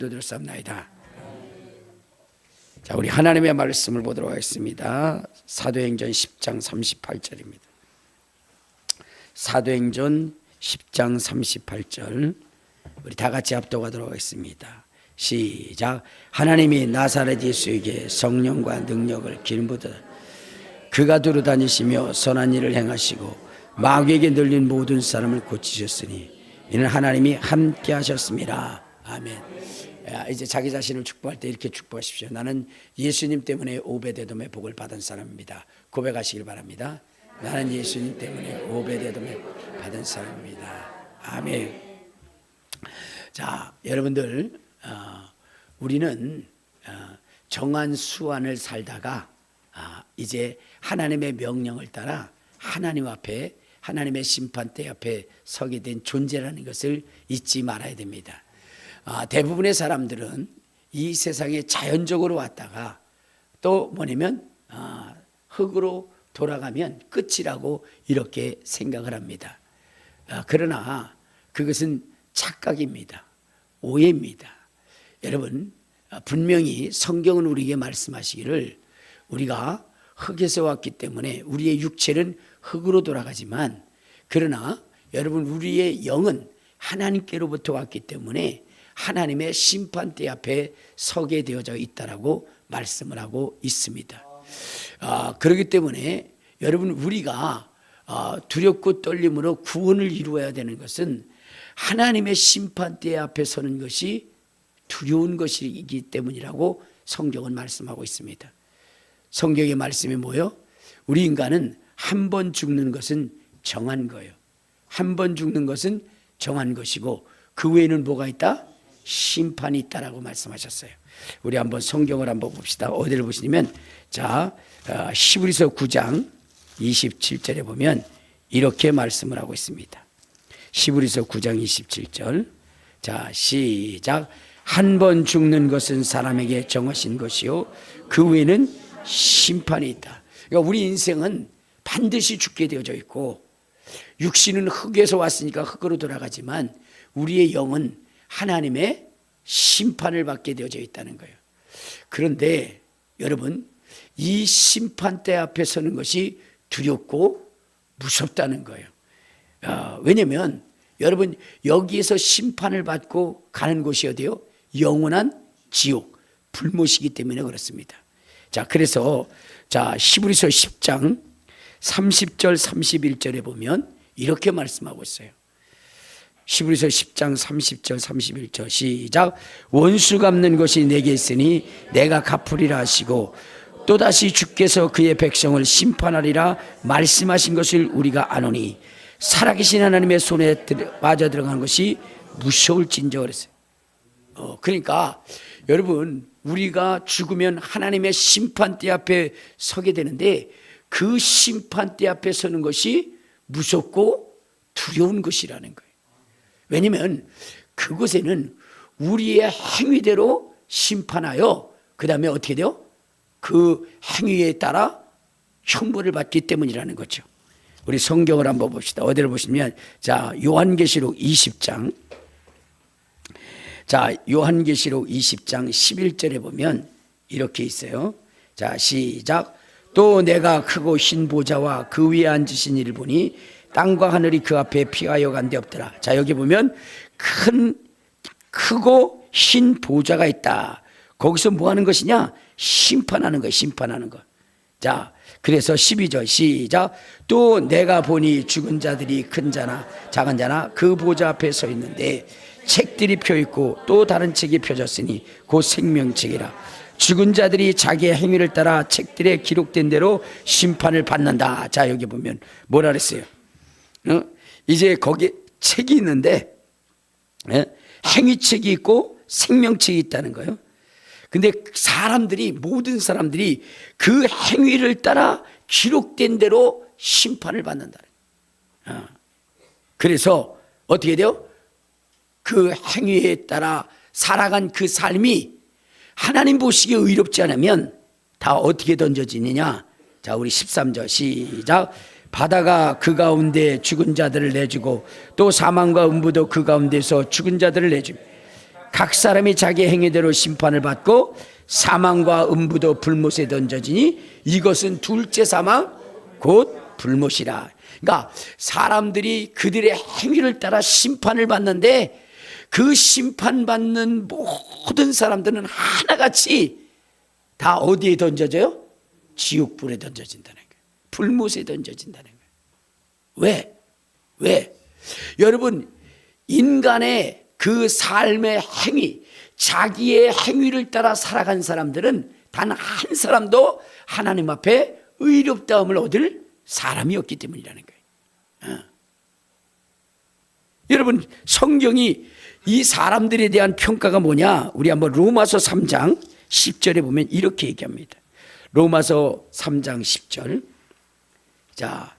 기도드렸사옵나이다. 자, 우리 하나님의 말씀을 보도록 하겠습니다. 사도행전 10장 38절입니다. 사도행전 10장 38절 우리 다 같이 합독하도록 하겠습니다. 시작. 하나님이 나사렛 예수에게 성령과 능력을 기름부어 그가 두루 다니시며 선한 일을 행하시고 마귀에게 늘린 모든 사람을 고치셨으니 이는 하나님이 함께 하셨습니다. 아멘. 이제 자기 자신을 축복할 때 이렇게 축복하십시오. 나는 예수님 때문에 오베데돔의 복을 받은 사람입니다. 고백하시길 바랍니다. 나는 예수님 때문에 오베데돔의 복을 받은 사람입니다. 아멘. 자, 여러분들 우리는 정한 수완을 살다가 이제 하나님의 명령을 따라 하나님 앞에 하나님의 심판대 앞에 서게 된 존재라는 것을 잊지 말아야 됩니다. 대부분의 사람들은 이 세상에 자연적으로 왔다가 또 뭐냐면 흙으로 돌아가면 끝이라고 이렇게 생각을 합니다. 그러나 그것은 착각입니다. 오해입니다. 여러분, 분명히 성경은 우리에게 말씀하시기를 우리가 흙에서 왔기 때문에 우리의 육체는 흙으로 돌아가지만 그러나 여러분 우리의 영은 하나님께로부터 왔기 때문에 하나님의 심판대 앞에 서게 되어져 있다라고 말씀을 하고 있습니다. 그렇기 때문에 여러분 우리가 두렵고 떨림으로 구원을 이루어야 되는 것은 하나님의 심판대 앞에 서는 것이 두려운 것이기 때문이라고 성경은 말씀하고 있습니다. 성경의 말씀이 뭐예요? 우리 인간은 한 번 죽는 것은 정한 거예요. 한 번 죽는 것은 정한 것이고 그 외에는 뭐가 있다? 심판이 있다라고 말씀하셨어요. 우리 한번 성경을 한번 봅시다. 어디를 보시냐면 자 히브리서 9장 27절에 보면 이렇게 말씀을 하고 있습니다. 히브리서 9장 27절 자 시작. 한 번 죽는 것은 사람에게 정하신 것이요 그 외에는 심판이 있다. 그러니까 우리 인생은 반드시 죽게 되어져 있고 육신은 흙에서 왔으니까 흙으로 돌아가지만 우리의 영은 하나님의 심판을 받게 되어져 있다는 거예요. 그런데 여러분 이 심판대 앞에 서는 것이 두렵고 무섭다는 거예요. 왜냐하면 여러분 여기에서 심판을 받고 가는 곳이 어디요? 영원한 지옥, 불못이기 때문에 그렇습니다. 자, 그래서 자 히브리서 10장 30절 31절에 보면 이렇게 말씀하고 있어요. 히브리서 10장 30절 31절 시작. 원수 갚는 것이 내게 있으니 내가 갚으리라 하시고 또다시 주께서 그의 백성을 심판하리라 말씀하신 것을 우리가 아노니 살아계신 하나님의 손에 빠져들어가는 것이 무서울진저 그랬어요. 그러니까 여러분 우리가 죽으면 하나님의 심판대 앞에 서게 되는데 그 심판대 앞에 서는 것이 무섭고 두려운 것이라는 거예요. 왜냐하면 그곳에는 우리의 행위대로 심판하여 그 다음에 어떻게 돼요? 그 행위에 따라 형벌을 받기 때문이라는 거죠. 우리 성경을 한번 봅시다. 어디를 보시면 자 요한계시록 20장 자 요한계시록 20장 11절에 보면 이렇게 있어요. 자 시작. 또 내가 크고 흰 보좌와 그 위에 앉으신 이를 보니 땅과 하늘이 그 앞에 피하여 간 데 없더라. 자 여기 보면 크고 흰 보좌가 있다. 거기서 뭐 하는 것이냐? 심판하는 거예요. 심판하는 것. 자 그래서 12절 시작. 또 내가 보니 죽은 자들이 큰 자나 작은 자나 그 보좌 앞에 서 있는데 책들이 펴있고 또 다른 책이 펴졌으니 곧 생명책이라. 죽은 자들이 자기의 행위를 따라 책들에 기록된 대로 심판을 받는다. 자 여기 보면 뭐라 그랬어요? 이제 거기 책이 있는데 행위책이 있고 생명책이 있다는 거예요. 근데 사람들이 모든 사람들이 그 행위를 따라 기록된 대로 심판을 받는다. 그래서 어떻게 돼요? 그 행위에 따라 살아간 그 삶이 하나님 보시기에 의롭지 않으면 다 어떻게 던져지느냐? 자 우리 13절 시작. 바다가 그 가운데 죽은 자들을 내주고 또 사망과 음부도 그 가운데서 죽은 자들을 내주며 각 사람이 자기 행위대로 심판을 받고 사망과 음부도 불못에 던져지니 이것은 둘째 사망 곧 불못이라. 그러니까 사람들이 그들의 행위를 따라 심판을 받는데 그 심판받는 모든 사람들은 하나같이 다 어디에 던져져요? 지옥불에 던져진다는 거예요. 불못에 던져진다는 거예요. 왜? 여러분, 인간의 그 삶의 행위, 자기의 행위를 따라 살아간 사람들은 단 한 사람도 하나님 앞에 의롭다함을 얻을 사람이 없기 때문이라는 거예요. 여러분, 성경이 이 사람들에 대한 평가가 뭐냐? 우리 한번 로마서 3장 10절에 보면 이렇게 얘기합니다. 로마서 3장 10절. 자,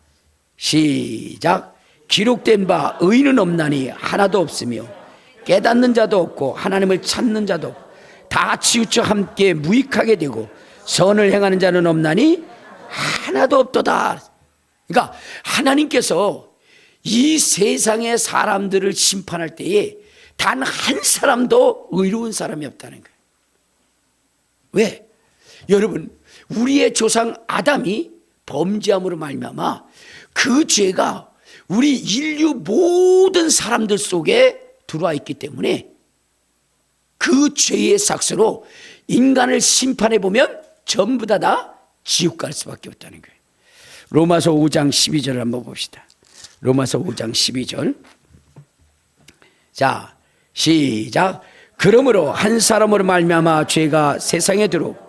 시작. 기록된 바 의인은 없나니 하나도 없으며 깨닫는 자도 없고 하나님을 찾는 자도 없고 다 치우쳐 함께 무익하게 되고 선을 행하는 자는 없나니 하나도 없도다. 그러니까 하나님께서 이 세상의 사람들을 심판할 때에 단 한 사람도 의로운 사람이 없다는 거예요. 왜? 여러분, 우리의 조상 아담이 범죄함으로 말미암아 그 죄가 우리 인류 모든 사람들 속에 들어와 있기 때문에 그 죄의 삭스로 인간을 심판해 보면 전부 다 지옥 갈 수밖에 없다는 거예요. 로마서 5장 12절을 한번 봅시다. 로마서 5장 12절. 자, 시작. 그러므로 한 사람으로 말미암아 죄가 세상에 들어오고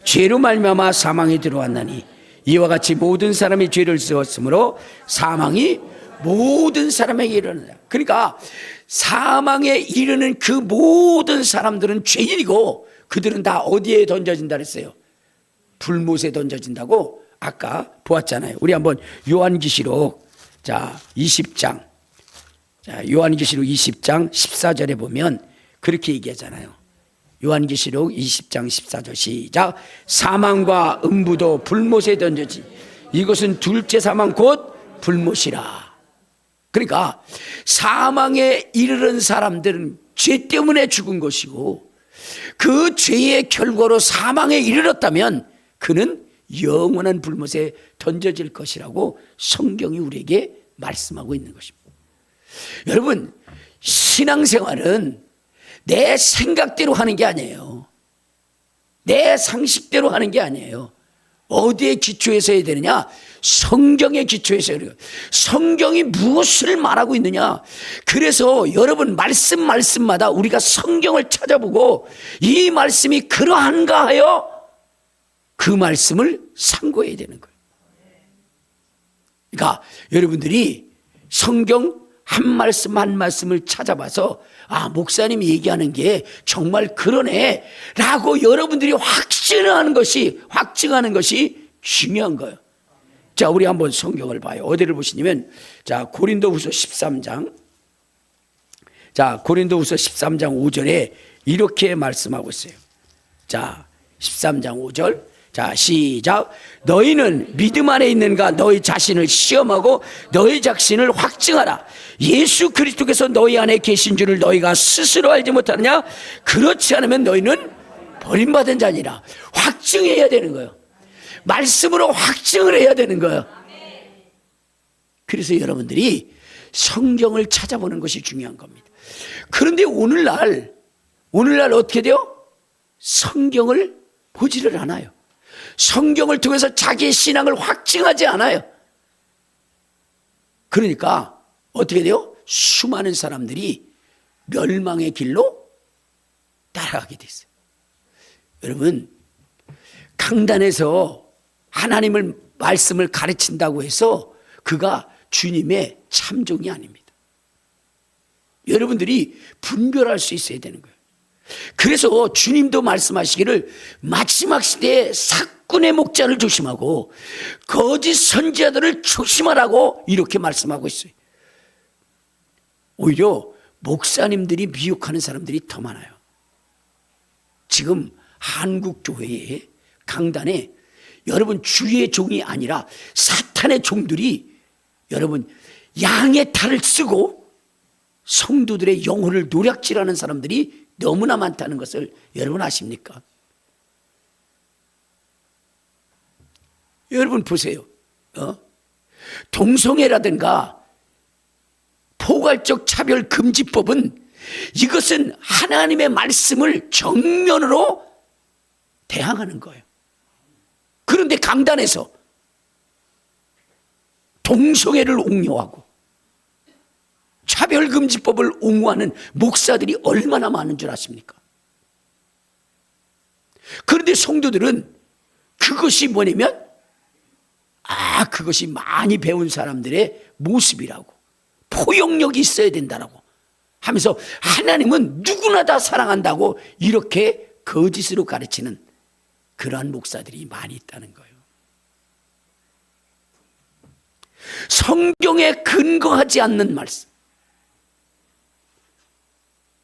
죄로 말미암아 사망이 들어왔나니 이와 같이 모든 사람이 죄를 지었으므로 사망이 모든 사람에게 이르는다. 그러니까 사망에 이르는 그 모든 사람들은 죄인이고 그들은 다 어디에 던져진다 그랬어요? 불못에 던져진다고 아까 보았잖아요. 우리 한번 요한계시록 20장. 자, 요한계시록 20장 14절에 보면 그렇게 얘기하잖아요. 요한계시록 20장 14절 시작. 사망과 음부도 불못에 던져지 이것은 둘째 사망 곧 불못이라. 그러니까 사망에 이르는 사람들은 죄 때문에 죽은 것이고 그 죄의 결과로 사망에 이르렀다면 그는 영원한 불못에 던져질 것이라고 성경이 우리에게 말씀하고 있는 것입니다. 여러분, 신앙생활은 내 생각대로 하는 게 아니에요. 내 상식대로 하는 게 아니에요. 어디에 기초해서 해야 되느냐? 성경에 기초해서 해야 돼요. 성경이 무엇을 말하고 있느냐? 그래서 여러분 말씀마다 우리가 성경을 찾아보고 이 말씀이 그러한가 하여 그 말씀을 상고해야 되는 거예요. 그러니까 여러분들이 성경 한 말씀 한 말씀을 찾아봐서 목사님이 얘기하는 게 정말 그러네 라고 여러분들이 확증하는 것이 중요한 거예요. 자, 우리 한번 성경을 봐요. 어디를 보시냐면 고린도후서 13장. 고린도후서 13장 5절에 이렇게 말씀하고 있어요. 13장 5절. 시작. 너희는 믿음 안에 있는가? 너희 자신을 시험하고 너희 자신을 확증하라. 예수 그리스도께서 너희 안에 계신 줄을 너희가 스스로 알지 못하느냐? 그렇지 않으면 너희는 버림받은 자니라. 확증해야 되는 거예요. 말씀으로 확증을 해야 되는 거예요. 그래서 여러분들이 성경을 찾아보는 것이 중요한 겁니다. 그런데 오늘날 어떻게 돼요? 성경을 보지를 않아요. 성경을 통해서 자기의 신앙을 확증하지 않아요. 그러니까 어떻게 돼요? 수많은 사람들이 멸망의 길로 따라가게 됐어요. 여러분, 강단에서 하나님을 말씀을 가르친다고 해서 그가 주님의 참종이 아닙니다. 여러분들이 분별할 수 있어야 되는 거예요. 그래서 주님도 말씀하시기를 마지막 시대에 사꾼의 목자를 조심하고 거짓 선지자들을 조심하라고 이렇게 말씀하고 있어요. 오히려 목사님들이 미혹하는 사람들이 더 많아요. 지금 한국 교회에 강단에 여러분 주의 종이 아니라 사탄의 종들이 여러분 양의 탈을 쓰고 성도들의 영혼을 노략질하는 사람들이 너무나 많다는 것을 여러분 아십니까? 여러분 보세요. 동성애라든가 포괄적 차별금지법은 이것은 하나님의 말씀을 정면으로 대항하는 거예요. 그런데 강단에서 동성애를 옹호하고 차별금지법을 옹호하는 목사들이 얼마나 많은 줄 아십니까? 그런데 성도들은 그것이 뭐냐면 그것이 많이 배운 사람들의 모습이라고, 포용력이 있어야 된다라고 하면서 하나님은 누구나 다 사랑한다고 이렇게 거짓으로 가르치는 그러한 목사들이 많이 있다는 거예요. 성경에 근거하지 않는 말씀,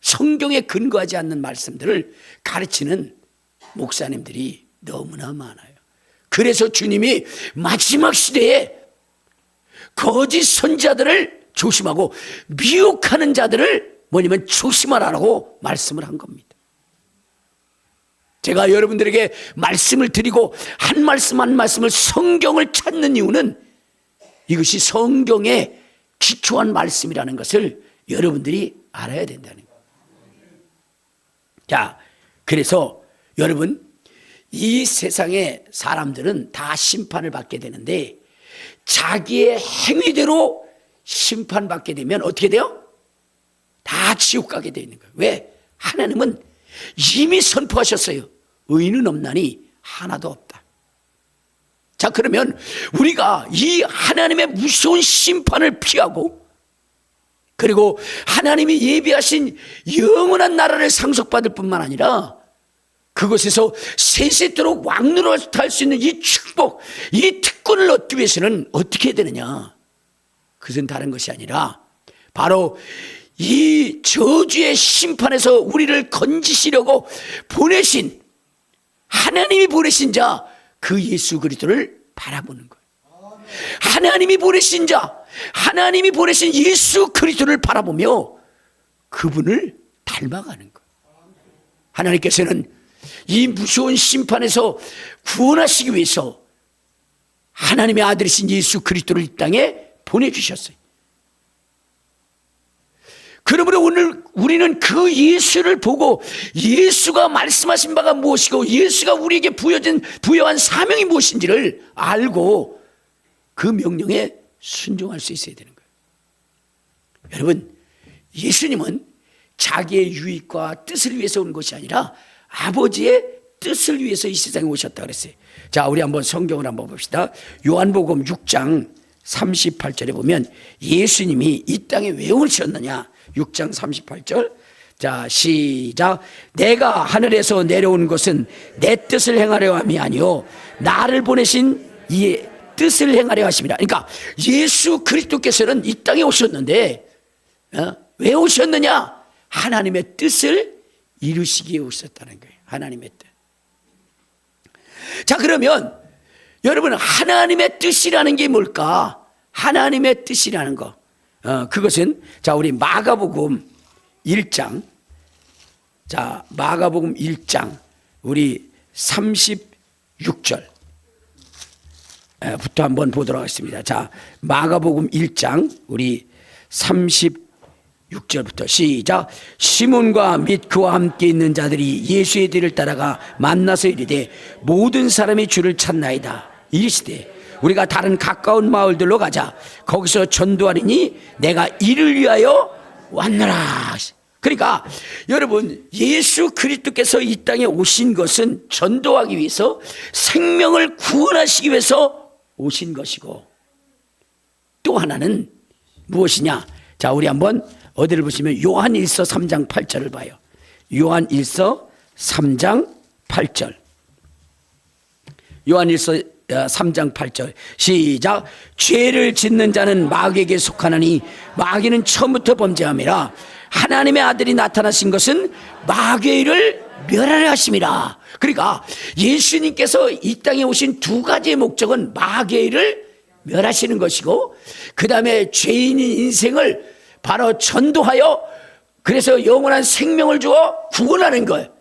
성경에 근거하지 않는 말씀들을 가르치는 목사님들이 너무나 많아요. 그래서 주님이 마지막 시대에 거짓 선자들을 조심하고 미혹하는 자들을 뭐냐면 조심하라고 말씀을 한 겁니다. 제가 여러분들에게 말씀을 드리고 한 말씀 한 말씀을 성경을 찾는 이유는 이것이 성경에 기초한 말씀이라는 것을 여러분들이 알아야 된다는 거예요. 자, 그래서 여러분, 이 세상의 사람들은 다 심판을 받게 되는데 자기의 행위대로 심판받게 되면 어떻게 돼요? 다 지옥 가게 되어 있는 거예요. 왜? 하나님은 이미 선포하셨어요. 의인은 없나니 하나도 없다. 자, 그러면 우리가 이 하나님의 무서운 심판을 피하고 그리고 하나님이 예비하신 영원한 나라를 상속받을 뿐만 아니라 그곳에서 세세토록 왕노릇할 수 있는 이 축복, 이 특권을 얻기 위해서는 어떻게 해야 되느냐? 그것은 다른 것이 아니라 바로 이 저주의 심판에서 우리를 건지시려고 보내신, 하나님이 보내신 자, 그 예수 그리스도를 바라보는 거예요. 하나님이 보내신 자, 하나님이 보내신 예수 그리스도를 바라보며 그분을 닮아가는 거예요. 하나님께서는 이 무서운 심판에서 구원하시기 위해서 하나님의 아들이신 예수 그리스도를 이 땅에 보내주셨어요. 그러므로 오늘 우리는 그 예수를 보고 예수가 말씀하신 바가 무엇이고 예수가 우리에게 부여한 사명이 무엇인지를 알고 그 명령에 순종할 수 있어야 되는 거예요. 여러분, 예수님은 자기의 유익과 뜻을 위해서 온 것이 아니라 아버지의 뜻을 위해서 이 세상에 오셨다 그랬어요. 자, 우리 한번 성경을 한번 봅시다. 요한복음 6장 38절에 보면 예수님이 이 땅에 왜 오셨느냐? 6장 38절. 자, 시작. 내가 하늘에서 내려온 것은 내 뜻을 행하려 함이 아니요 나를 보내신 이의 뜻을 행하려 하심이라. 그러니까 예수 그리스도께서는 이 땅에 오셨는데 왜 오셨느냐? 하나님의 뜻을 이루시기에 오셨다는 거예요. 하나님의 뜻. 자, 그러면 여러분, 하나님의 뜻이라는 게 뭘까? 하나님의 뜻이라는 거, 그것은 자, 우리 마가복음 1장, 자, 마가복음 1장 우리 36절 부터 한번 보도록 하겠습니다. 자, 마가복음 1장 우리 36절부터 시작. 시몬과 및 그와 함께 있는 자들이 예수의 뒤를 따라가 만나서 이르되 모든 사람이 주를 찾나이다. 이르시되 우리가 다른 가까운 마을들로 가자. 거기서 전도하리니 내가 이를 위하여 왔노라. 그러니까 여러분, 예수 그리스도께서 이 땅에 오신 것은 전도하기 위해서, 생명을 구원하시기 위해서 오신 것이고, 또 하나는 무엇이냐? 자, 우리 한번 어디를 보시면 요한일서 3장 8절을 봐요. 요한일서 3장 8절. 요한일서 3장 8절 시작. 죄를 짓는 자는 마귀에게 속하나니 마귀는 처음부터 범죄함이라. 하나님의 아들이 나타나신 것은 마귀의 일을 멸하려 하심이라. 그러니까 예수님께서 이 땅에 오신 두 가지의 목적은 마귀의 일을 멸하시는 것이고, 그 다음에 죄인인 인생을 바로 전도하여 그래서 영원한 생명을 주어 구원하는 거예요.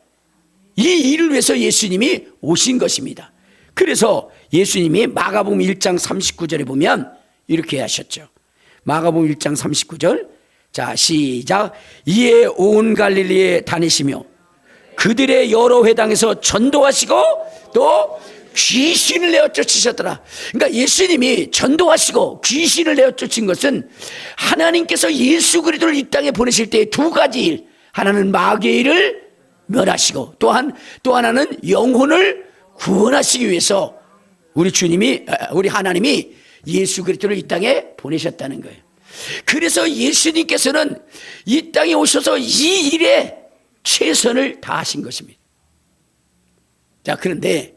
이 일을 위해서 예수님이 오신 것입니다. 그래서 예수님이 마가복음 1장 39절에 보면 이렇게 하셨죠. 마가복음 1장 39절. 자, 시작. 이에 온 갈릴리에 다니시며 그들의 여러 회당에서 전도하시고 또 귀신을 내어 쫓으셨더라. 그러니까 예수님이 전도하시고 귀신을 내어 쫓은 것은 하나님께서 예수 그리스도를 이 땅에 보내실 때 두 가지 일. 하나는 마귀의 일을 멸하시고 또 하나는 영혼을 구원하시기 위해서 우리 하나님이 예수 그리스도를 이 땅에 보내셨다는 거예요. 그래서 예수님께서는 이 땅에 오셔서 이 일에 최선을 다하신 것입니다. 자, 그런데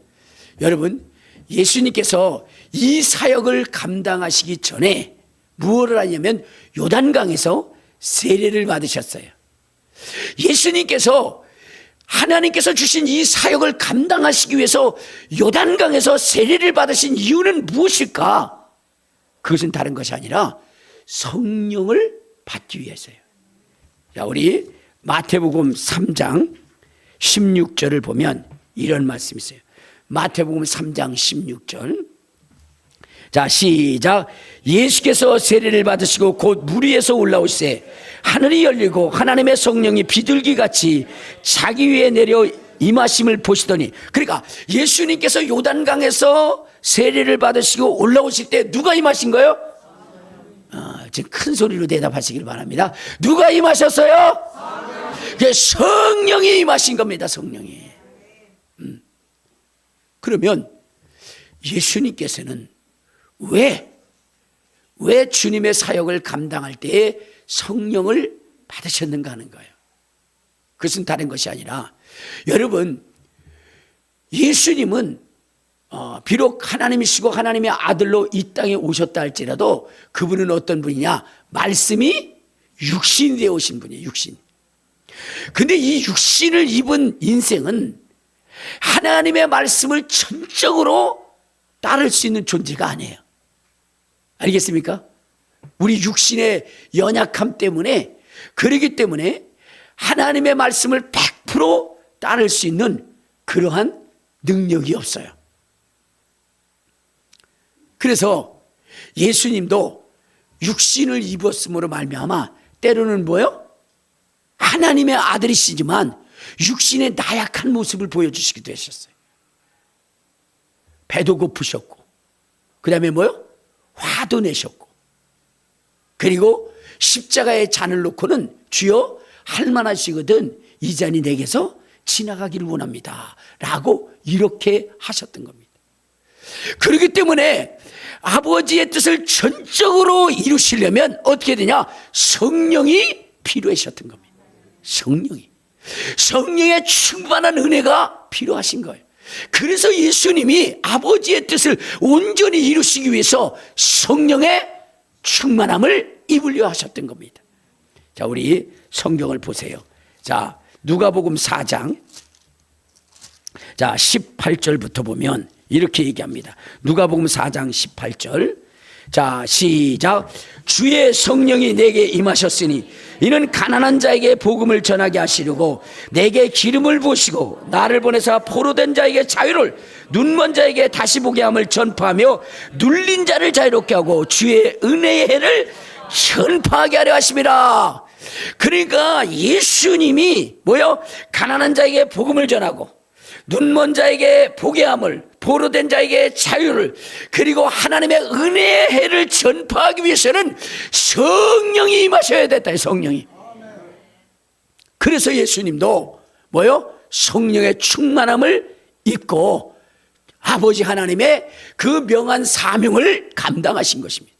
여러분, 예수님께서 이 사역을 감당하시기 전에 무엇을 하냐면 요단강에서 세례를 받으셨어요. 예수님께서 하나님께서 주신 이 사역을 감당하시기 위해서 요단강에서 세례를 받으신 이유는 무엇일까? 그것은 다른 것이 아니라 성령을 받기 위해서요. 자, 우리 마태복음 3장 16절을 보면 이런 말씀이 있어요. 마태복음 3장 16절. 자, 시작. 예수께서 세례를 받으시고 곧 물 위에서 올라오시되 하늘이 열리고 하나님의 성령이 비둘기같이 자기 위에 내려 임하심을 보시더니, 그러니까 예수님께서 요단강에서 세례를 받으시고 올라오실 때 누가 임하신 거예요? 지금 큰 소리로 대답하시길 바랍니다. 누가 임하셨어요? 성령이 임하신 겁니다. 성령이. 그러면 예수님께서는 왜 주님의 사역을 감당할 때에 성령을 받으셨는가 하는 거예요. 그것은 다른 것이 아니라, 여러분, 예수님은 비록 하나님이시고 하나님의 아들로 이 땅에 오셨다 할지라도 그분은 어떤 분이냐? 말씀이 육신이 되어 오신 분이에요. 육신. 근데 이 육신을 입은 인생은 하나님의 말씀을 전적으로 따를 수 있는 존재가 아니에요. 알겠습니까? 우리 육신의 연약함 때문에, 그러기 때문에 하나님의 말씀을 100% 따를 수 있는 그러한 능력이 없어요. 그래서 예수님도 육신을 입었음으로 말미암아 때로는 뭐요? 하나님의 아들이시지만 육신의 나약한 모습을 보여주시기도 하셨어요. 배도 고프셨고, 그 다음에 뭐요? 화도 내셨고, 그리고 십자가의 잔을 놓고는 주여 할 만하시거든 이 잔이 내게서 지나가기를 원합니다 라고 이렇게 하셨던 겁니다. 그렇기 때문에 아버지의 뜻을 전적으로 이루시려면 어떻게 되냐? 성령이 필요하셨던 겁니다. 성령의 충만한 은혜가 필요하신 거예요. 그래서 예수님이 아버지의 뜻을 온전히 이루시기 위해서 성령의 충만함을 입으려 하셨던 겁니다. 자, 우리 성경을 보세요. 자, 누가복음 4장 자 18절부터 보면 이렇게 얘기합니다. 누가복음 4장 18절. 자, 시작. 주의 성령이 내게 임하셨으니 이는 가난한 자에게 복음을 전하게 하시려고 내게 기름을 부으시고 나를 보내사 포로된 자에게 자유를, 눈먼 자에게 다시 보게 함을 전파하며 눌린 자를 자유롭게 하고 주의 은혜의 해를 전파하게 하려 하심이라. 그러니까 예수님이 뭐요? 가난한 자에게 복음을 전하고 눈먼 자에게 보게 함을, 포로된 자에게 자유를, 그리고 하나님의 은혜의 해를 전파하기 위해서는 성령이 임하셔야 됐다. 성령이. 그래서 예수님도 뭐요? 성령의 충만함을 입고 아버지 하나님의 그 명한 사명을 감당하신 것입니다.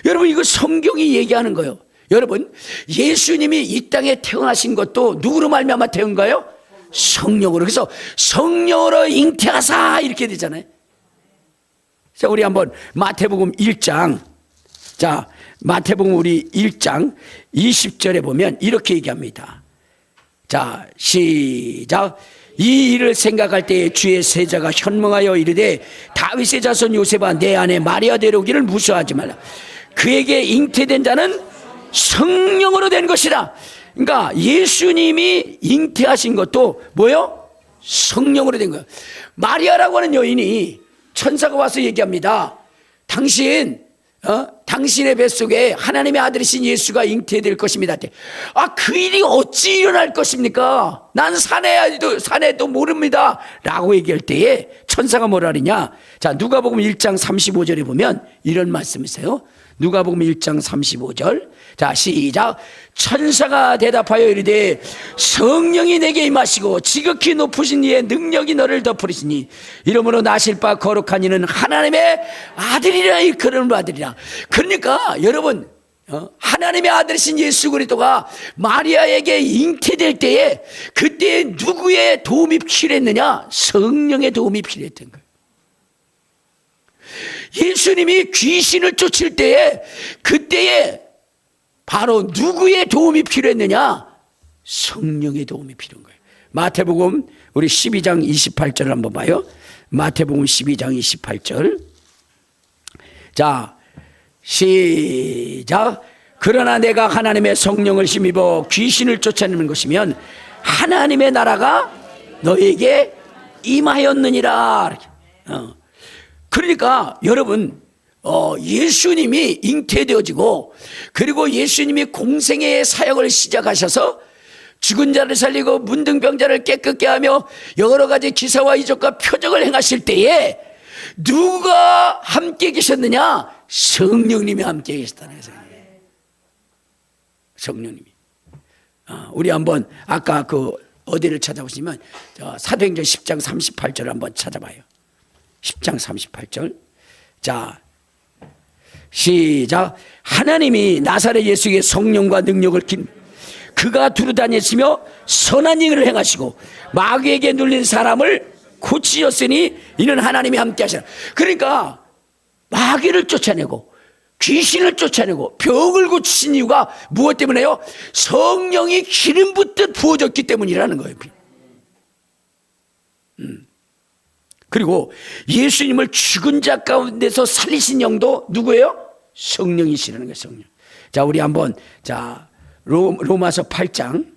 여러분, 이거 성경이 얘기하는 거예요. 여러분, 예수님이 이 땅에 태어나신 것도 누구로 말미암아 태어난가요? 성령으로. 그래서 성령으로 잉태하사 이렇게 되잖아요. 자, 우리 한번 마태복음 1장, 자, 마태복음 우리 1장 20절에 보면 이렇게 얘기합니다. 자, 시작. 이 일을 생각할 때에 주의 세자가 현몽하여 이르되 다윗의 자손 요셉아 내 아내 마리아 데려오기를 무서워하지 말라. 그에게 잉태된 자는 성령으로 된 것이라. 그러니까 예수님이 잉태하신 것도 뭐요? 성령으로 된 거예요. 마리아라고 하는 여인이 천사가 와서 얘기합니다. 당신의 뱃속에 하나님의 아들이신 예수가 잉태될 것입니다. 그 일이 어찌 일어날 것입니까? 난 사내도 모릅니다. 라고 얘기할 때에 천사가 뭐라 그러냐? 자, 누가복음 1장 35절에 보면 이런 말씀이 있어요. 누가복음 1장 35절. 자, 시작. 천사가 대답하여 이르되 성령이 내게 임하시고 지극히 높으신 이의 능력이 너를 덮으리시니 이러므로 나실 바 거룩한 이는 하나님의 아들이라 일컬음을 아들이라. 그러니까 여러분, 하나님의 아들이신 예수 그리스도가 마리아에게 잉태될 때에 그때 누구의 도움이 필요했느냐? 성령의 도움이 필요했던 거예요. 예수님이 귀신을 쫓을 때에 그때에 바로 누구의 도움이 필요했느냐? 성령의 도움이 필요한 거예요. 마태복음 우리 12장 28절을 한번 봐요. 마태복음 12장 28절. 자, 시작. 그러나 내가 하나님의 성령을 힘입어 귀신을 쫓아내는 것이면 하나님의 나라가 너에게 임하였느니라. 그러니까 여러분, 예수님이 잉태되어지고 그리고 예수님이 공생애의 사역을 시작하셔서 죽은 자를 살리고 문둥병자를 깨끗게 하며 여러 가지 기사와 이적과 표적을 행하실 때에 누가 함께 계셨느냐? 성령님이 함께 계셨다는 거예요. 성령님이. 우리 한번 아까 어디를 찾아보시면 사도행전 10장 38절을 한번 찾아봐요. 10장 38절. 자, 시작. 하나님이 나사렛 예수에게 성령과 능력을 긴 그가 두루다니시며 선한 일을 행하시고 마귀에게 눌린 사람을 고치셨으니 이는 하나님이 함께 하시라. 그러니까 마귀를 쫓아내고 귀신을 쫓아내고 병을 고치신 이유가 무엇 때문에요? 성령이 기름 붓듯 부어졌기 때문이라는 거예요. 그리고 예수님을 죽은 자 가운데서 살리신 영도 누구예요? 성령이시라는 거예요. 성령. 자, 우리 한번 로마서 8장.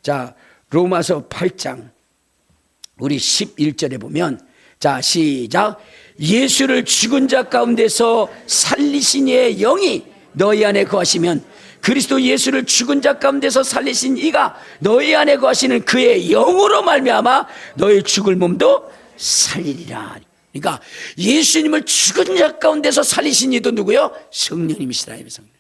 자, 로마서 8장 우리 11절에 보면, 자, 시작. 예수를 죽은 자 가운데서 살리신 이의 영이 너희 안에 거하시면 그리스도 예수를 죽은 자 가운데서 살리신 이가 너희 안에 거하시는 그의 영으로 말미암아 너희 죽을 몸도 살리리라. 그러니까 예수님을 죽은 자 가운데서 살리신 이도 누구요? 성령님이시라. 성령.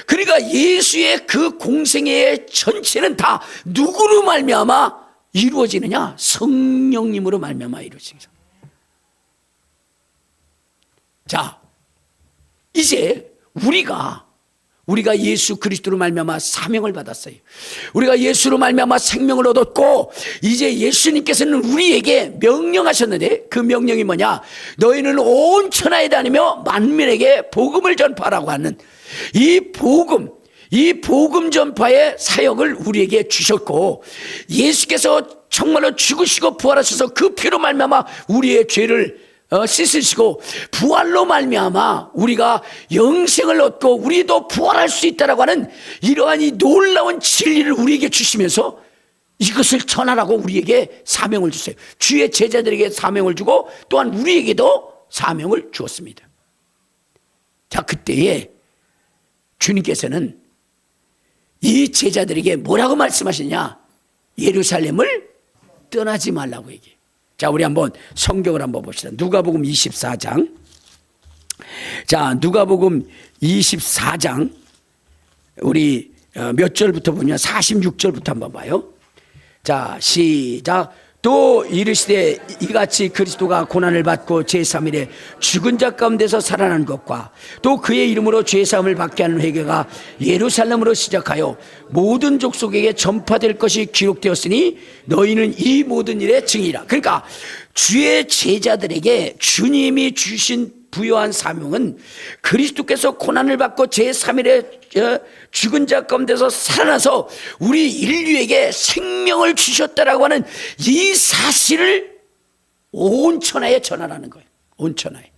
그러니까 예수의 그 공생애의 전체는 다 누구로 말미암아 이루어지느냐? 성령님으로 말미암아 이루어집니다. 자, 이제 우리가 예수 그리스도로 말미암아 사명을 받았어요. 우리가 예수로 말미암아 생명을 얻었고 이제 예수님께서는 우리에게 명령하셨는데 그 명령이 뭐냐? 너희는 온 천하에 다니며 만민에게 복음을 전파하라고 하는 이 복음 전파의 사역을 우리에게 주셨고 예수께서 정말로 죽으시고 부활하셔서 그 피로 말미암아 우리의 죄를 씻으시고 부활로 말미암아 우리가 영생을 얻고 우리도 부활할 수 있다라고 하는 이러한 이 놀라운 진리를 우리에게 주시면서 이것을 전하라고 우리에게 사명을 주세요. 주의 제자들에게 사명을 주고 또한 우리에게도 사명을 주었습니다. 자, 그때에 주님께서는 이 제자들에게 뭐라고 말씀하시냐? 예루살렘을 떠나지 말라고 얘기해요. 자, 우리 한번 성경을 한번 봅시다. 누가복음 24장. 자, 누가복음 24장 우리 몇 절부터 보냐? 46절부터 한번 봐요. 자, 시작. 또 이르시되 이같이 그리스도가 고난을 받고 제3일에 죽은 자 가운데서 살아난 것과 또 그의 이름으로 죄사함을 받게 하는 회개가 예루살렘으로 시작하여 모든 족속에게 전파될 것이 기록되었으니 너희는 이 모든 일의 증이라. 그러니까 주의 제자들에게 주님이 주신 부여한 사명은 그리스도께서 고난을 받고 제3일에 죽은 자 가운데서 살아나서 우리 인류에게 생명을 주셨다라고 하는 이 사실을 온 천하에 전하라는 거예요. 온 천하에.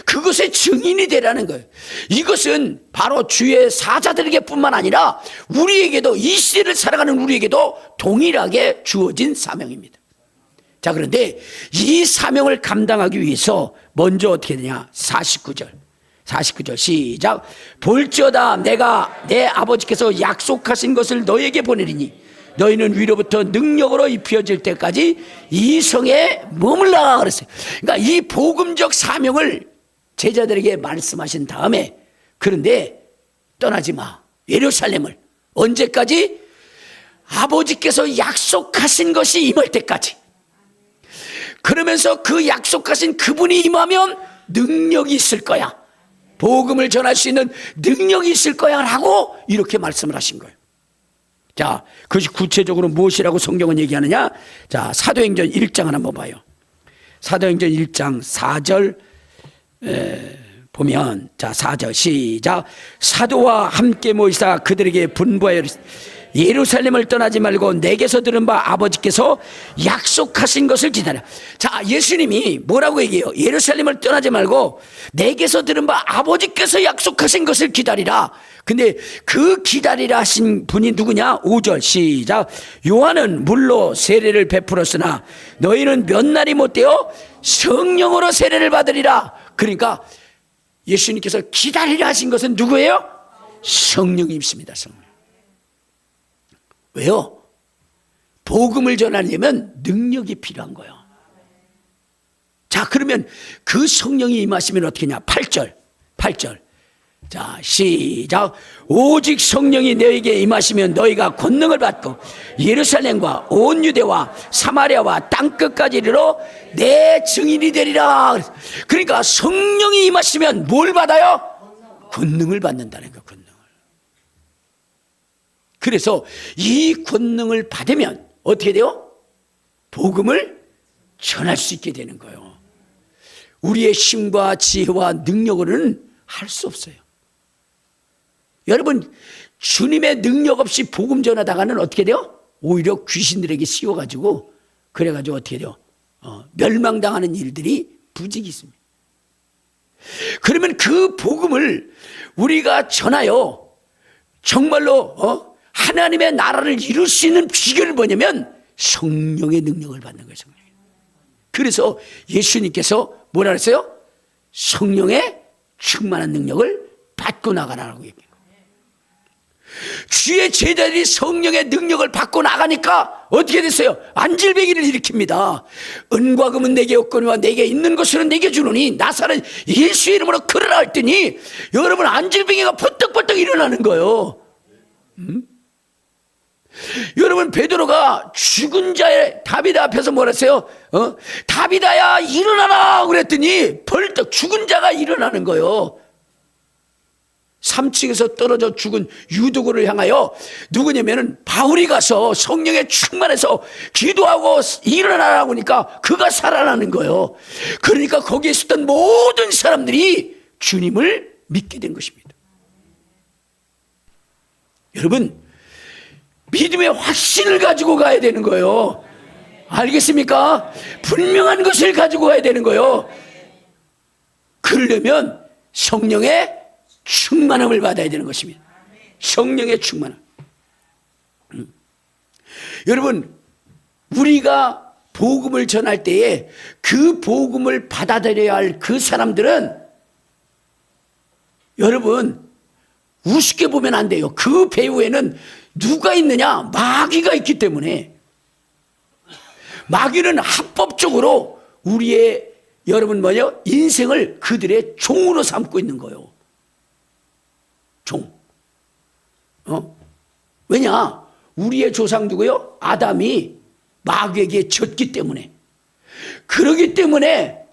그것의 증인이 되라는 거예요. 이것은 바로 주의 사자들에게 뿐만 아니라 우리에게도, 이 시대를 살아가는 우리에게도 동일하게 주어진 사명입니다. 자, 그런데 이 사명을 감당하기 위해서 먼저 어떻게 되냐? 49절 시작. 볼지어다 내가 내 아버지께서 약속하신 것을 너에게 보내리니 너희는 위로부터 능력으로 입혀질 때까지 이 성에 머물라 그랬어요. 그러니까 이 복음적 사명을 제자들에게 말씀하신 다음에, 그런데 떠나지 마, 예루살렘을. 언제까지? 아버지께서 약속하신 것이 임할 때까지. 그러면서 그 약속하신 그분이 임하면 능력이 있을 거야, 복음을 전할 수 있는 능력이 있을 거야 라고 이렇게 말씀을 하신 거예요. 자, 그것이 구체적으로 무엇이라고 성경은 얘기하느냐? 자, 사도행전 1장을 한번 봐요. 사도행전 1장 4절 보면, 자, 4절 시작. 사도와 함께 모이사 그들에게 분부하여 예루살렘을 떠나지 말고 내게서 들은 바 아버지께서 약속하신 것을 기다려. 자, 예수님이 뭐라고 얘기해요? 예루살렘을 떠나지 말고 내게서 들은 바 아버지께서 약속하신 것을 기다리라. 근데 그 기다리라 하신 분이 누구냐? 5절 시작. 요한은 물로 세례를 베풀었으나 너희는 몇 날이 못되어 성령으로 세례를 받으리라. 그러니까 예수님께서 기다리라 하신 것은 누구예요? 성령님이십니다. 성령. 왜요? 복음을 전하려면 능력이 필요한 거예요. 자, 그러면 그 성령이 임하시면 어떻게 하냐? 8절. 자, 시작. 오직 성령이 너에게 임하시면 너희가 권능을 받고 예루살렘과 온 유대와 사마리아와 땅끝까지 이르러 내 증인이 되리라. 그러니까 성령이 임하시면 뭘 받아요? 권능을 받는다는 거예요. 권능을. 그래서 이 권능을 받으면 어떻게 돼요? 복음을 전할 수 있게 되는 거예요. 우리의 힘과 지혜와 능력으로는 할 수 없어요. 여러분, 주님의 능력 없이 복음 전하다가는 어떻게 돼요? 오히려 귀신들에게 씌워가지고, 그래가지고 어떻게 돼요? 멸망당하는 일들이 부직이 있습니다. 그러면 그 복음을 우리가 전하여 정말로 하나님의 나라를 이룰 수 있는 비결은 뭐냐면 성령의 능력을 받는 거예요. 성령. 그래서 예수님께서 뭐라 그랬어요? 성령의 충만한 능력을 받고 나가라고 얘기해요. 주의 제자들이 성령의 능력을 받고 나가니까 어떻게 됐어요? 안질병이를 일으킵니다. 은과 금은 내게 없거니와 내게 있는 것으로 내게 주노니 나사렛 예수의 이름으로 걸으라 했더니 여러분, 안질병이가 퍼뜩퍼뜩 일어나는 거예요. 여러분, 베드로가 죽은 자의 다비다 앞에서 뭐라 했어요? 다비다야 일어나라 그랬더니 벌떡 죽은 자가 일어나는 거예요. 3층에서 떨어져 죽은 유두고를 향하여 누구냐면은 바울이 가서 성령에 충만해서 기도하고 일어나라고 하니까 그가 살아나는 거예요. 그러니까 거기에 있었던 모든 사람들이 주님을 믿게 된 것입니다. 여러분, 믿음의 확신을 가지고 가야 되는 거예요. 알겠습니까? 분명한 것을 가지고 가야 되는 거예요. 그러려면 성령의 충만함을 받아야 되는 것입니다. 성령의 충만함. 여러분, 우리가 복음을 전할 때에 그 복음을 받아들여야 할 그 사람들은 여러분, 우습게 보면 안 돼요. 그 배후에는 누가 있느냐? 마귀가 있기 때문에. 마귀는 합법적으로 우리의 여러분 뭐요? 인생을 그들의 종으로 삼고 있는 거예요. 종. 왜냐? 우리의 조상 누구요? 아담이 마귀에게 졌기 때문에. 그러기 때문에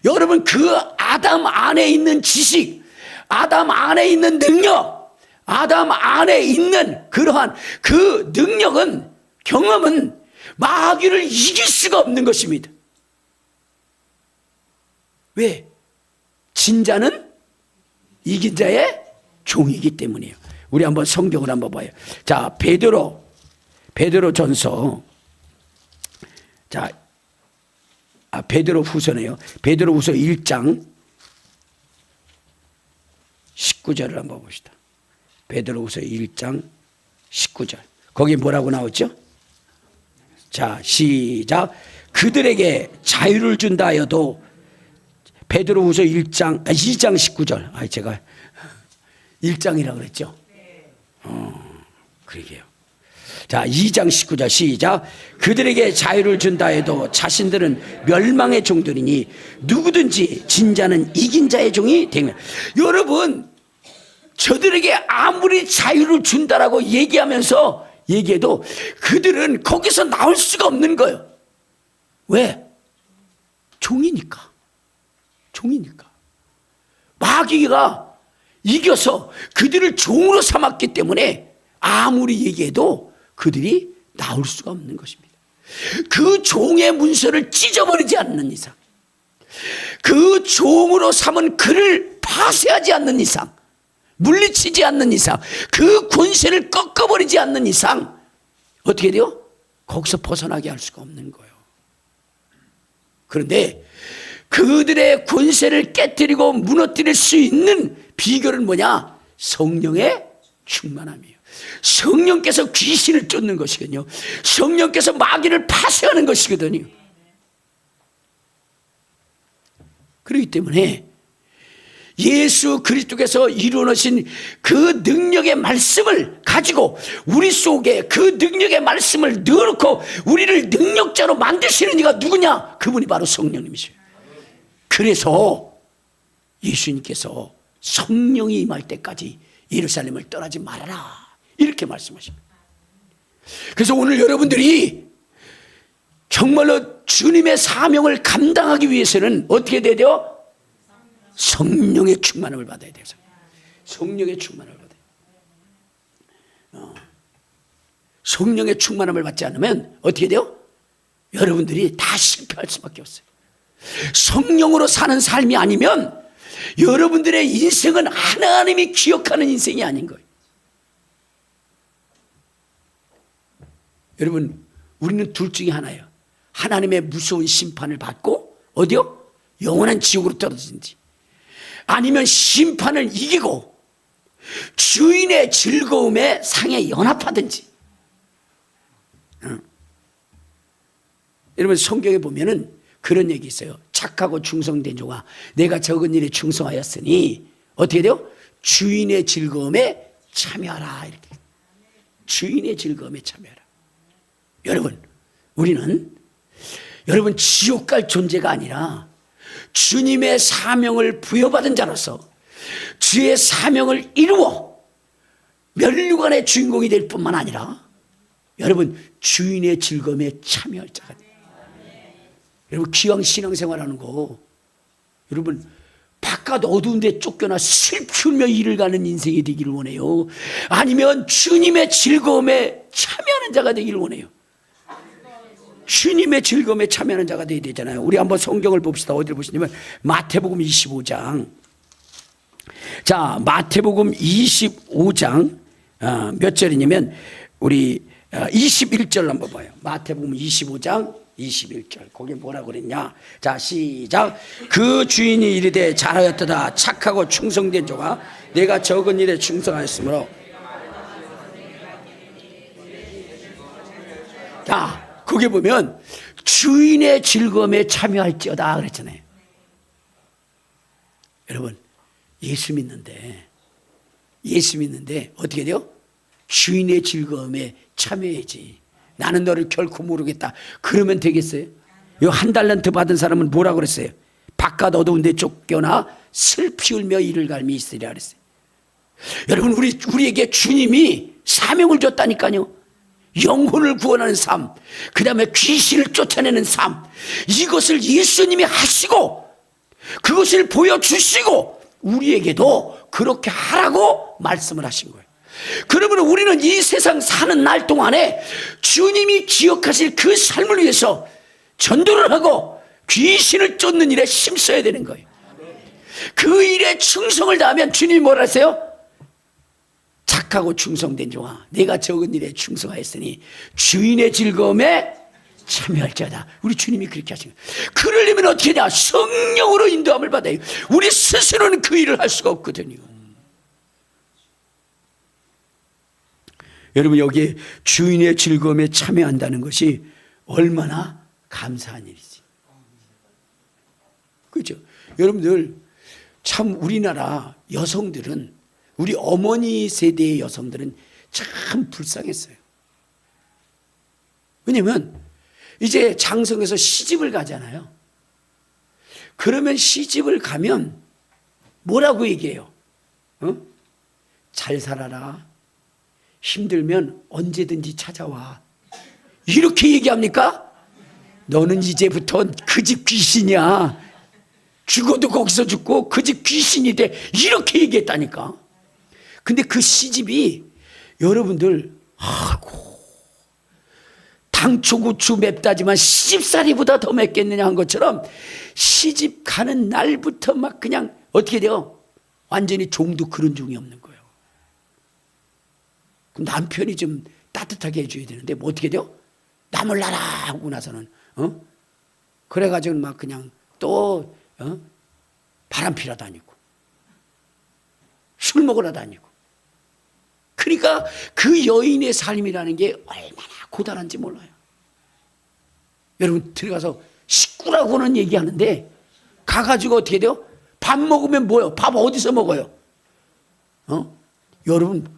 여러분, 그 아담 안에 있는 지식, 아담 안에 있는 능력, 아담 안에 있는 그러한 그 능력은, 경험은 마귀를 이길 수가 없는 것입니다. 왜? 진자는 이긴 자의 종이기 때문이에요. 우리 한번 성경을 한번 봐요. 자, 베드로전서. 자, 베드로 후서네요. 베드로 후서 1장 19절을 한번 봅시다. 베드로후서 1장 19절. 거기 뭐라고 나오죠? 자, 시작. 그들에게 자유를 준다 하여도, 베드로후서 2장 19절. 제가 1장이라고 그랬죠? 그러게요. 자, 2장 19절 시작. 그들에게 자유를 준다 해도 자신들은 멸망의 종들이니 누구든지 진자는 이긴 자의 종이 되면. 여러분, 저들에게 아무리 자유를 준다라고 얘기해도 그들은 거기서 나올 수가 없는 거예요. 왜? 종이니까. 마귀가 이겨서 그들을 종으로 삼았기 때문에 아무리 얘기해도 그들이 나올 수가 없는 것입니다. 그 종의 문서를 찢어버리지 않는 이상, 그 종으로 삼은 그를 파쇄하지 않는 이상, 물리치지 않는 이상, 그 권세를 꺾어버리지 않는 이상 어떻게 돼요? 거기서 벗어나게 할 수가 없는 거예요. 그런데 그들의 권세를 깨뜨리고 무너뜨릴 수 있는 비결은 뭐냐? 성령의 충만함이에요. 성령께서 귀신을 쫓는 것이거든요. 성령께서 마귀를 파쇄하는 것이거든요. 그렇기 때문에 예수 그리스도께서 이루어놓으신 그 능력의 말씀을 가지고 우리 속에 그 능력의 말씀을 넣어놓고 우리를 능력자로 만드시는 이가 누구냐? 그분이 바로 성령님이세요. 그래서 예수님께서 성령이 임할 때까지 예루살렘을 떠나지 말아라, 이렇게 말씀하십니다. 그래서 오늘 여러분들이 정말로 주님의 사명을 감당하기 위해서는 어떻게 돼야 돼요? 성령의 충만함을 받아야 돼요. 성령의 충만함을 받아요. 성령의 충만함을 받지 않으면 어떻게 돼요? 여러분들이 다 실패할 수밖에 없어요. 성령으로 사는 삶이 아니면 여러분들의 인생은 하나님이 기억하는 인생이 아닌 거예요. 여러분, 우리는 둘 중에 하나예요. 하나님의 무서운 심판을 받고 어디요? 영원한 지옥으로 떨어지는지, 아니면 심판을 이기고 주인의 즐거움에 상에 연합하든지. 여러분, 성경에 보면은 그런 얘기 있어요. 착하고 충성된 종아, 내가 적은 일에 충성하였으니 어떻게 돼요? 주인의 즐거움에 참여하라, 이렇게. 주인의 즐거움에 참여하라. 여러분, 우리는 여러분 지옥 갈 존재가 아니라 주님의 사명을 부여받은 자로서 주의 사명을 이루어 면류관의 주인공이 될 뿐만 아니라 여러분 주인의 즐거움에 참여할 자가 돼요. 여러분, 기왕 신앙생활하는 거, 여러분 바깥 어두운 데 쫓겨나 슬프며 일을 가는 인생이 되기를 원해요? 아니면 주님의 즐거움에 참여하는 자가 되기를 원해요? 주님의 즐거움에 참여하는 자가 되어야 되잖아요. 우리 한번 성경을 봅시다. 어디를 보시냐면 마태복음 25장. 자, 마태복음 25장 몇 절이냐면 우리 21절 한번 봐요. 마태복음 25장 21절. 거기 뭐라고 그랬냐? 자, 시작. 그 주인이 이르되 잘하였도다 착하고 충성된 종아, 내가 적은 일에 충성하였으므로. 자, 거기 보면 주인의 즐거움에 참여할지어다 그랬잖아요. 여러분, 예수 믿는데 어떻게 돼요? 주인의 즐거움에 참여해야지. 나는 너를 결코 모르겠다 그러면 되겠어요? 이 한 달란트 받은 사람은 뭐라고 그랬어요? 바깥 어두운 데 쫓겨나 슬피 울며 이를 갈미 있으리라 그랬어요. 여러분, 우리에게 주님이 사명을 줬다니까요. 영혼을 구원하는 삶, 그 다음에 귀신을 쫓아내는 삶, 이것을 예수님이 하시고 그것을 보여주시고 우리에게도 그렇게 하라고 말씀을 하신 거예요. 그러면 우리는 이 세상 사는 날 동안에 주님이 기억하실 그 삶을 위해서 전도를 하고 귀신을 쫓는 일에 힘써야 되는 거예요. 그 일에 충성을 다하면 주님이 뭐라 하세요? 착하고 충성된 종아, 내가 적은 일에 충성하였으니 주인의 즐거움에 참여할 자다. 우리 주님이 그렇게 하신 거예요. 그러려면 어떻게 해야? 성령으로 인도함을 받아요. 우리 스스로는 그 일을 할 수가 없거든요. 여러분 여기에 주인의 즐거움에 참여한다는 것이 얼마나 감사한 일이지. 그렇죠? 여러분들 참 우리나라 여성들은, 우리 어머니 세대의 여성들은 참 불쌍했어요. 왜냐면 이제 장성에서 시집을 가잖아요. 그러면 시집을 가면 뭐라고 얘기해요? 잘 살아라. 힘들면 언제든지 찾아와. 이렇게 얘기합니까? 너는 이제부터 그 집 귀신이야. 죽어도 거기서 죽고 그 집 귀신이 돼. 이렇게 얘기했다니까. 근데 그 시집이 여러분들, 아이고, 당초고추 맵다지만 시집살이보다 더 맵겠느냐 한 것처럼 시집 가는 날부터 막 그냥 어떻게 돼요? 완전히 종도 그런 종이 없는 거예요. 그럼 남편이 좀 따뜻하게 해줘야 되는데 뭐 어떻게 돼요? 나 몰라라 하고 나서는 그래가지고 막 그냥 또 바람 피러 다니고 술 먹으러 다니고. 그러니까 그 여인의 삶이라는 게 얼마나 고단한지 몰라요. 여러분 들어가서 식구라고는 얘기하는데 가가지고 어떻게 돼요? 밥 먹으면 뭐예요? 밥 어디서 먹어요? 여러분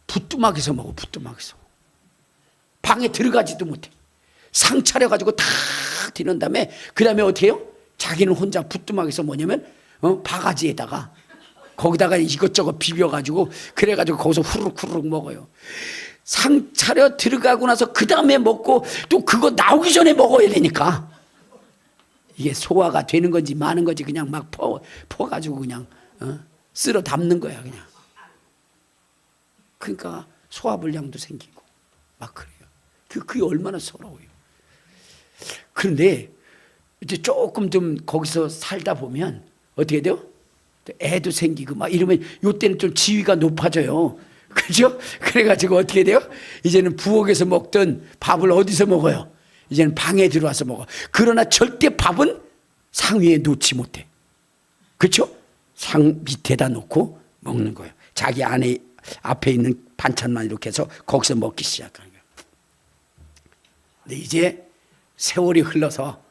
부뚜막에서 먹어. 부뚜막에서 방에 들어가지도 못해. 상 차려가지고 탁 뒤는 다음에 그 다음에 어떻게 해요? 자기는 혼자 부뚜막에서 뭐냐면 바가지에다가 거기다가 이것저것 비벼가지고 그래가지고 거기서 후루룩 먹어요. 상 차려 들어가고 나서 그 다음에 먹고 또 그거 나오기 전에 먹어야 되니까 이게 소화가 되는 건지 마는 건지 그냥 막 퍼가지고 그냥 쓸어 담는 거야 그냥. 그러니까 소화불량도 생기고 막 그래요. 그게 얼마나 서러워요. 그런데 이제 조금 좀 거기서 살다 보면 어떻게 돼요? 애도 생기고 막 이러면 요때는 좀 지위가 높아져요. 그죠? 그래가지고 어떻게 돼요? 이제는 부엌에서 먹던 밥을 어디서 먹어요? 이제는 방에 들어와서 먹어. 그러나 절대 밥은 상 위에 놓지 못해. 그렇죠? 상 밑에다 놓고 먹는 거예요. 자기 앞에 있는 반찬만 이렇게 해서 거기서 먹기 시작하는 거예요. 근데 이제 세월이 흘러서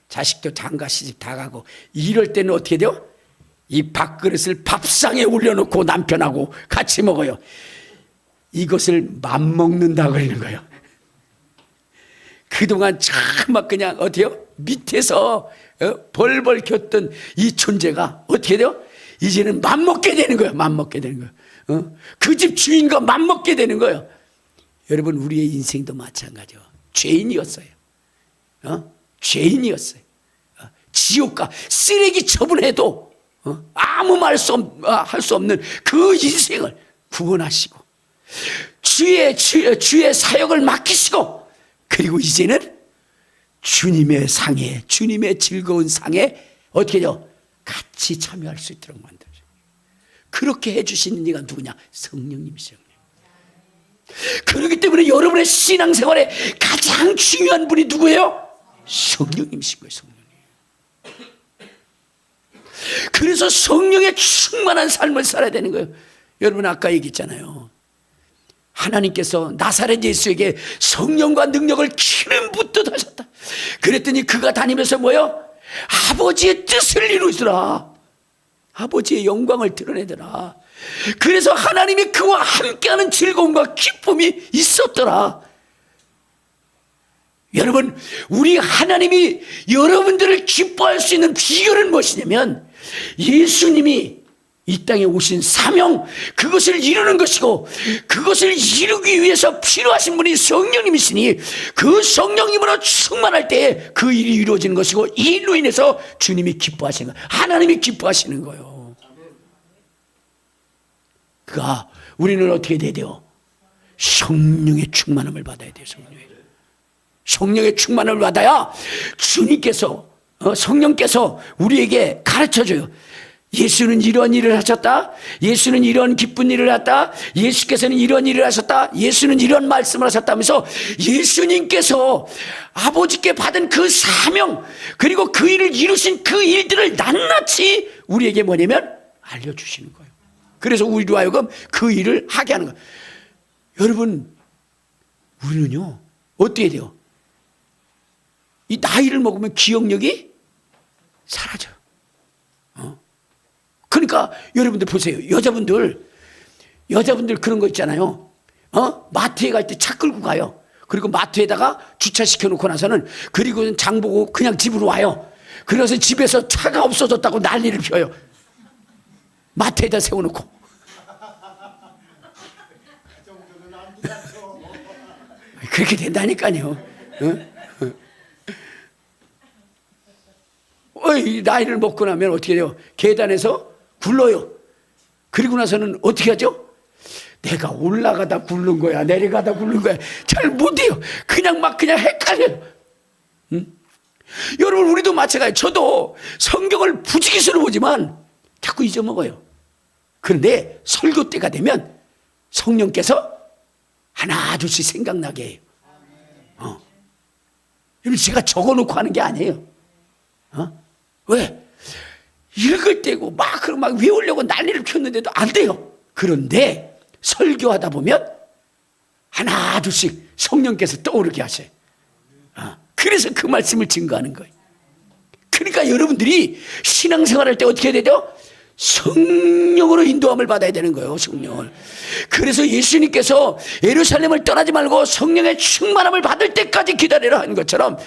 자식도 장가 시집 다 가고 이럴 때는 어떻게 돼요? 이 밥그릇을 밥상에 올려놓고 남편하고 같이 먹어요. 이것을 맘먹는다 그러는 거예요. 그동안 참 막 그냥 어때요? 밑에서 벌벌 겼던 이 존재가 어떻게 돼요? 이제는 맘먹게 되는 거예요. 맘먹게 되는 거예요. 그 집 주인과 맘먹게 되는 거예요. 여러분 우리의 인생도 마찬가지요. 죄인이었어요. 죄인이었어요. 지옥과 쓰레기 처분해도 아무 말 할 수 없는 그 인생을 구원하시고 주의 사역을 맡기시고 그리고 이제는 주님의 상에, 주님의 즐거운 상에 어떻게 해요? 같이 참여할 수 있도록 만들어요. 그렇게 해주시는 이가 누구냐? 성령님이시죠. 그렇기 때문에 여러분의 신앙생활에 가장 중요한 분이 누구예요? 성령님이신 거예요. 성령님. 그래서 성령에 충만한 삶을 살아야 되는 거예요. 여러분 아까 얘기했잖아요. 하나님께서 나사렛 예수에게 성령과 능력을 기름 붓듯 하셨다. 그랬더니 그가 다니면서 뭐요? 아버지의 뜻을 이루더라. 아버지의 영광을 드러내더라. 그래서 하나님이 그와 함께하는 즐거움과 기쁨이 있었더라. 여러분 우리 하나님이 여러분들을 기뻐할 수 있는 비결은 무엇이냐면 예수님이 이 땅에 오신 사명, 그것을 이루는 것이고 그것을 이루기 위해서 필요하신 분이 성령님이시니 그 성령님으로 충만할 때에 그 일이 이루어지는 것이고 이 일로 인해서 주님이 기뻐하시는 거예요. 하나님이 기뻐하시는 거예요. 그가 우리는 어떻게 돼야 돼요? 성령의 충만함을 받아야 돼요. 성령의 충만함을 받아야 주님께서 성령께서 우리에게 가르쳐줘요. 예수는 이런 일을 하셨다. 예수는 이런 기쁜 일을 했다. 예수께서는 이런 일을 하셨다. 예수는 이런 말씀을 하셨다면서 예수님께서 아버지께 받은 그 사명 그리고 그 일을 이루신 그 일들을 낱낱이 우리에게 뭐냐면 알려주시는 거예요. 그래서 우리로 하여금 그 일을 하게 하는 거예요. 여러분 우리는요 어떻게 돼요? 이 나이를 먹으면 기억력이 사라져요. 그러니까 여러분들 보세요. 여자분들 그런 거 있잖아요. 마트에 갈 때 차 끌고 가요. 그리고 마트에다가 주차시켜 놓고 나서는 그리고 장 보고 그냥 집으로 와요. 그래서 집에서 차가 없어졌다고 난리를 펴요. 마트에다 세워놓고. 그렇게 된다니까요. 나이를 먹고 나면 어떻게 돼요? 계단에서 굴러요. 그리고 나서는 어떻게 하죠? 내가 올라가다 굴른 거야, 내려가다 굴른 거야. 잘 못해요. 그냥 헷갈려요. 여러분, 우리도 마찬가지예요. 저도 성경을 부지기수로 보지만 자꾸 잊어먹어요. 그런데 설교 때가 되면 성령께서 하나 둘씩 생각나게 해요. 여러분, 제가 적어놓고 하는 게 아니에요. 왜? 읽을 때고 막 외우려고 난리를 폈는데도 안 돼요. 그런데 설교하다 보면 하나 둘씩 성령께서 떠오르게 하셔요. 그래서 그 말씀을 증거하는 거예요. 그러니까 여러분들이 신앙생활할 때 어떻게 해야 되죠? 성령으로 인도함을 받아야 되는 거예요. 성령을. 그래서 예수님께서 예루살렘을 떠나지 말고 성령의 충만함을 받을 때까지 기다리라 한 것처럼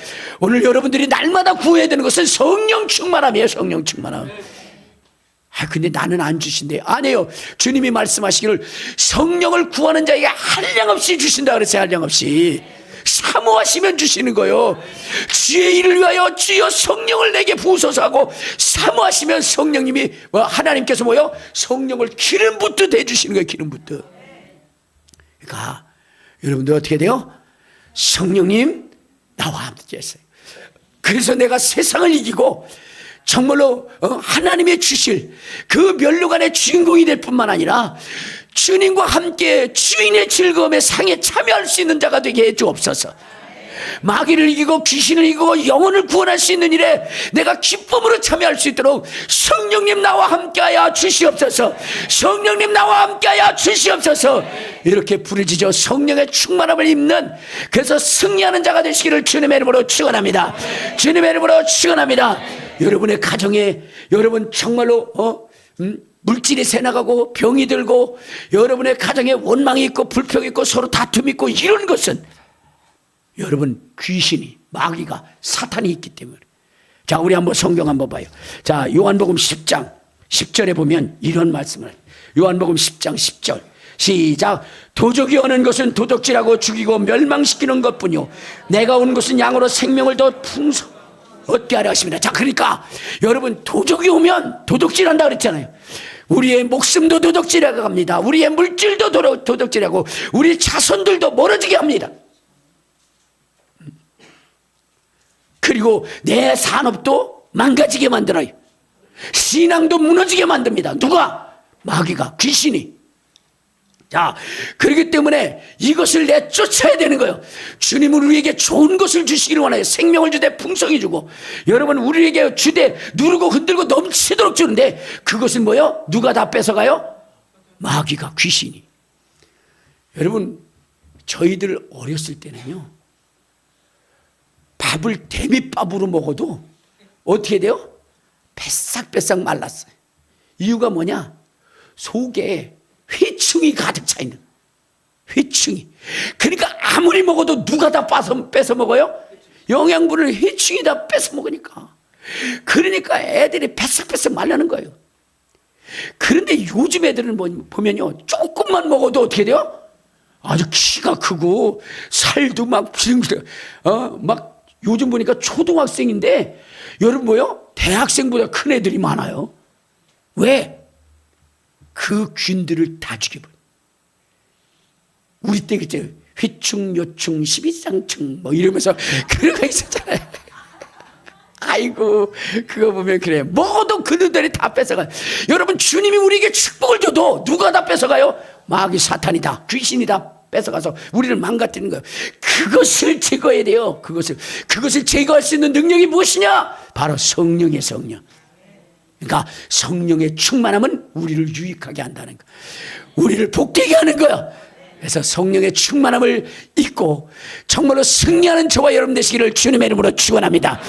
오늘 여러분들이 날마다 구해야 되는 것은 성령 충만함이에요. 성령 충만함. 근데 나는 안 주신대. 아니에요. 주님이 말씀하시기를 성령을 구하는 자에게 한량없이 주신다 그랬어요. 한량없이. 사모하시면 주시는 거예요. 주의 일을 위하여 주여 성령을 내게 부으소서 하고 사모하시면 성령님이 하나님께서 뭐요? 성령을 기름 붓듯 해주시는 거예요. 기름 붓듯. 그러니까 여러분들 어떻게 돼요? 성령님 나와 함께 했어요. 그래서 내가 세상을 이기고 정말로 하나님의 주실 그 면류관의 주인공이 될 뿐만 아니라 주님과 함께 주인의 즐거움의 상에 참여할 수 있는 자가 되게 해 주옵소서. 마귀를 이기고 귀신을 이기고 영혼을 구원할 수 있는 일에 내가 기쁨으로 참여할 수 있도록 성령님 나와 함께하여 주시옵소서. 성령님 나와 함께하여 주시옵소서. 이렇게 부르짖어 성령의 충만함을 입는, 그래서 승리하는 자가 되시기를 주님의 이름으로 축원합니다. 주님의 이름으로 축원합니다. 여러분의 가정에 여러분 정말로 물질이 새나가고 병이 들고 여러분의 가정에 원망이 있고 불평이 있고 서로 다툼이 있고 이런 것은 여러분 귀신이 마귀가 사탄이 있기 때문에. 자, 우리 한번 성경 한번 봐요. 자, 요한복음 10장 10절에 보면 이런 말씀을 해요. 요한복음 10장 10절 시작. 도적이 오는 것은 도적질하고 죽이고 멸망시키는 것뿐이요 내가 온 것은 양으로 생명을 더 풍성 얻게 하려 하십니다. 자, 그러니까 여러분 도적이 오면 도둑질한다 그랬잖아요. 우리의 목숨도 도둑질하고 갑니다. 우리의 물질도 도둑질하고 우리 자손들도 멀어지게 합니다. 그리고 내 산업도 망가지게 만들어요. 신앙도 무너지게 만듭니다. 누가? 마귀가, 귀신이. 자, 그렇기 때문에 이것을 내쫓아야 되는 거예요. 주님은 우리에게 좋은 것을 주시기를 원해요. 생명을 주되 풍성히 주고 여러분 우리에게 주되 누르고 흔들고 넘치도록 주는데 그것은 뭐예요? 누가 다 뺏어가요? 마귀가, 귀신이. 여러분 저희들 어렸을 때는요 밥을 대mit밥으로 먹어도 어떻게 돼요? 뱃싹뱃싹 말랐어요. 이유가 뭐냐? 속에 회충이 가득 차 있는, 회충이. 그러니까 아무리 먹어도 누가 다 뺏어 먹어요? 영양분을 회충이 다 뺏어 먹으니까. 그러니까 애들이 뱃싹뱃싹 말라는 거예요. 그런데 요즘 애들은 보면요 조금만 먹어도 어떻게 돼요? 아주 키가 크고 살도 막 막 요즘 보니까 초등학생인데 여러분 뭐요? 대학생보다 큰 애들이 많아요. 왜? 그 균들을 다 죽여버려. 우리 때 그때 회충, 요충, 십이상충 뭐 이러면서 그런 거 있었잖아요. 아이고 그거 보면 그래. 먹어도 그들이 다 뺏어가요. 여러분 주님이 우리에게 축복을 줘도 누가 다 뺏어가요? 마귀, 사탄이다, 귀신이다 뺏어가서 우리를 망가뜨리는 거예요. 그것을 제거해야 돼요. 그것을 제거할 수 있는 능력이 무엇이냐? 바로 성령의 성령. 그러니까 성령의 충만함은 우리를 유익하게 한다는 거, 우리를 복되게 하는 거야. 그래서 성령의 충만함을 잊고 정말로 승리하는 저와 여러분 되시기를 주님의 이름으로 축원합니다.